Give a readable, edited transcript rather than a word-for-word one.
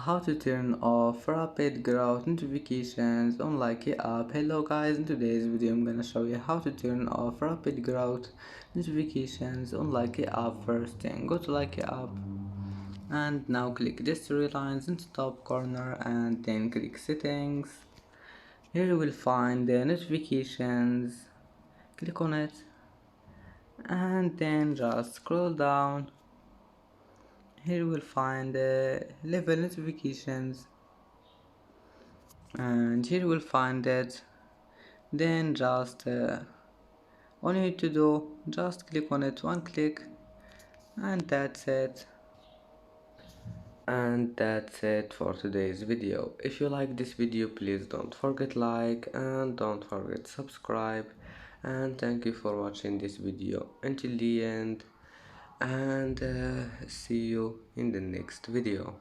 How to turn off rapid growth notifications on Likee app. Hello guys, in today's video I'm gonna show you how to turn off rapid growth notifications on Likee app. First thing, go to Likee app and now click these three lines in the top corner and then click settings. Here you will find the notifications, click on it and then just scroll down. Here you will find the level notifications and here you will find it. Then just all you need to do, just click on it, one click, and that's it for today's video. If you like this video, please don't forget like and don't forget subscribe, and thank you for watching this video until the end, and see you in the next video.